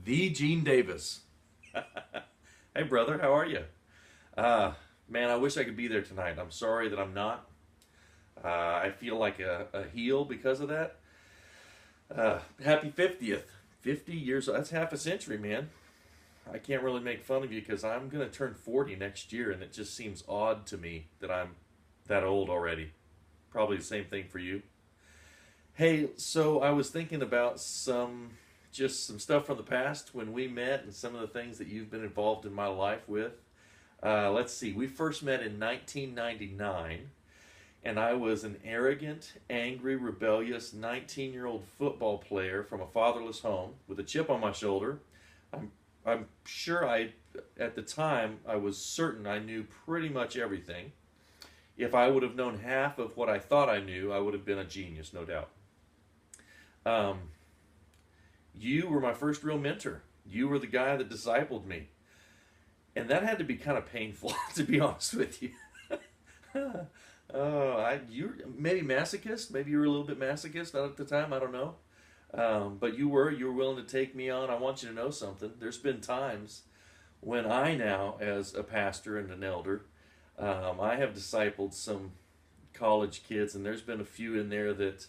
The Gene Davis. Hey, brother, how are you? Man, I wish I could be there tonight. I'm sorry that I'm not. I feel like a heel because of that. Happy 50th. 50 years, that's half a century, man. I can't really make fun of you because I'm going to turn 40 next year, and it just seems odd to me that I'm that old already. Probably the same thing for you. Hey, so I was thinking about just some stuff from the past when we met and some of the things that you've been involved in my life with. Let's see, we first met in 1999, and I was an arrogant, angry, rebellious 19-year-old football player from a fatherless home with a chip on my shoulder. I'm, I'm sure at the time, I was certain I knew pretty much everything. If I would have known half of what I thought I knew, I would have been a genius, no doubt. Um, you were my first real mentor. You were the guy that discipled me. And that had to be kind of painful, to be honest with you. You maybe masochist. Maybe you were a little bit masochist at the time. I don't know. But you were willing to take me on. I want you to know something. There's been times when I now, as a pastor and an elder, I have discipled some college kids, and there's been a few in there that,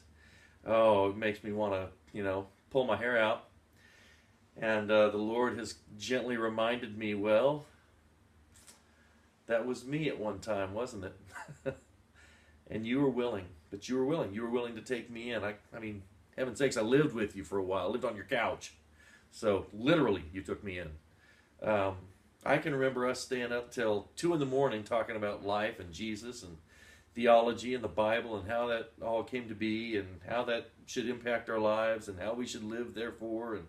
oh, it makes me want to, pull my hair out. And the Lord has gently reminded me, well, that was me at one time, wasn't it? And you were willing, but you were willing. You were willing to take me in. I mean, heaven's sakes, I lived with you for a while. I lived on your couch. So literally, you took me in. Um, I can remember us staying up till 2 in the morning talking about life and Jesus and theology and the Bible and how that all came to be and how that should impact our lives and how we should live therefore.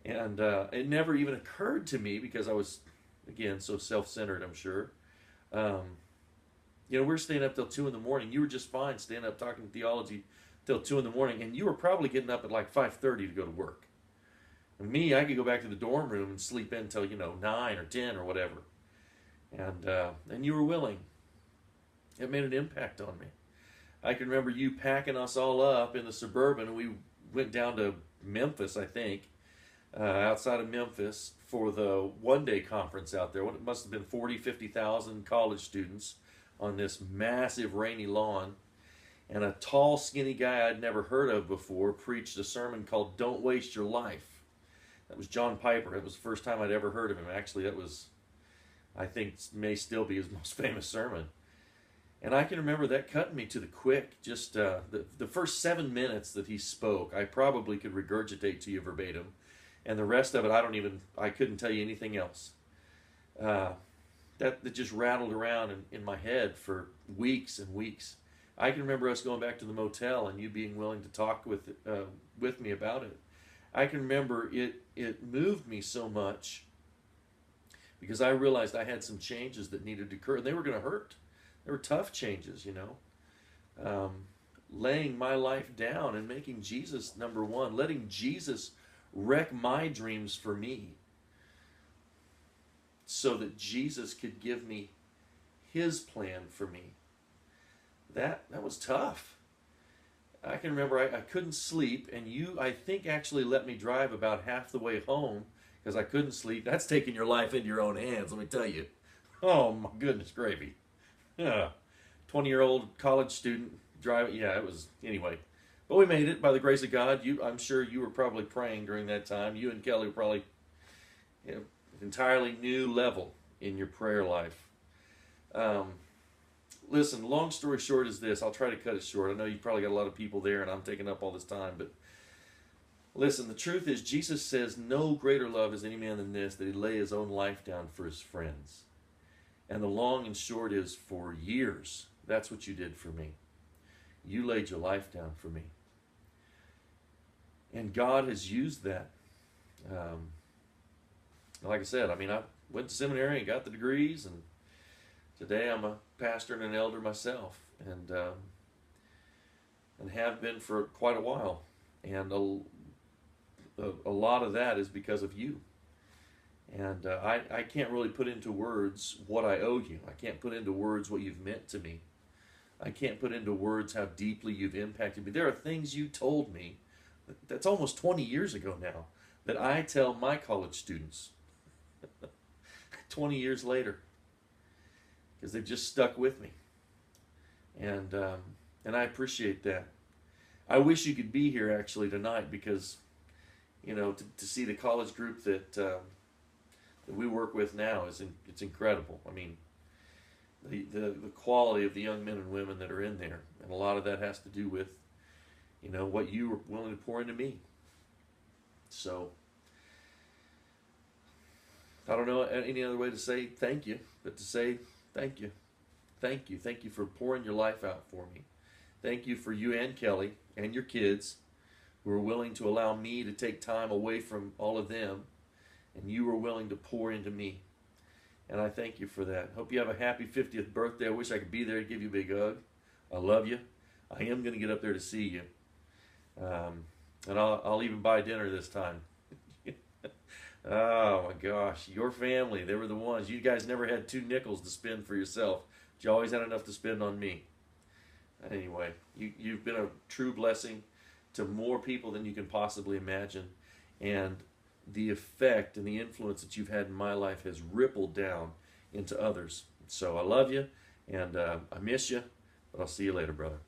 And it never even occurred to me because I was, again, so self-centered, I'm sure. Um, we're staying up till 2 in the morning. You were just fine staying up talking theology till 2 in the morning, and you were probably getting up at like 5:30 to go to work. And me, I could go back to the dorm room and sleep in until 9 or 10 or whatever. And you were willing. It made an impact on me. I can remember you packing us all up in the Suburban, and we went down to Memphis, I think, outside of Memphis for the one-day conference out there. It must have been 40, 50,000 college students on this massive rainy lawn. And a tall, skinny guy I'd never heard of before preached a sermon called Don't Waste Your Life. That was John Piper. It was the first time I'd ever heard of him. Actually, that was, I think, may still be his most famous sermon. And I can remember that cutting me to the quick. Just the first 7 minutes that he spoke, I probably could regurgitate to you verbatim. And the rest of it, I couldn't tell you anything else. That just rattled around in my head for weeks and weeks. I can remember us going back to the motel and you being willing to talk with me about it. I can remember it moved me so much because I realized I had some changes that needed to occur, and they were going to hurt. They were tough changes. Laying my life down and making Jesus number one, letting Jesus wreck my dreams for me so that Jesus could give me his plan for me. That was tough. I can remember I couldn't sleep, and you, I think, actually let me drive about half the way home because I couldn't sleep. That's taking your life into your own hands, let me tell you. Oh, my goodness gravy. Yeah. 20-year-old college student driving. Yeah, it was, anyway. But we made it by the grace of God. I'm sure you were probably praying during that time. You and Kelly were probably an entirely new level in your prayer life. Um, Listen, long story short is this. I'll try to cut it short. I know you've probably got a lot of people there and I'm taking up all this time, but listen, the truth is Jesus says no greater love is any man than this, that he lay his own life down for his friends. And the long and short is, for years, that's what you did for me. You laid your life down for me. And God has used that. Like I said, I went to seminary and got the degrees, and today I'm a pastor and an elder myself, and have been for quite a while. And a lot of that is because of you. And I can't really put into words what I owe you. I can't put into words what you've meant to me. I can't put into words how deeply you've impacted me. There are things you told me that's almost 20 years ago now that I tell my college students 20 years later, because they've just stuck with me. And I appreciate that. I wish you could be here actually tonight, because to see the college group that we work with now it's incredible. I mean, the quality of the young men and women that are in there, and a lot of that has to do with what you were willing to pour into me. So I don't know any other way to say thank you but to say thank you. Thank you for pouring your life out for me. Thank you for you and Kelly and your kids, who are willing to allow me to take time away from all of them, and you were willing to pour into me. And I thank you for that. Hope you have a happy 50th birthday. I wish I could be there to give you a big hug. I love you. I am going to get up there to see you. And I'll even buy dinner this time. Oh my gosh, your family, they were the ones. You guys never had 2 nickels to spend for yourself. But you always had enough to spend on me. Anyway, you've been a true blessing to more people than you can possibly imagine. And the effect and the influence that you've had in my life has rippled down into others. So I love you, and I miss you, but I'll see you later, brother.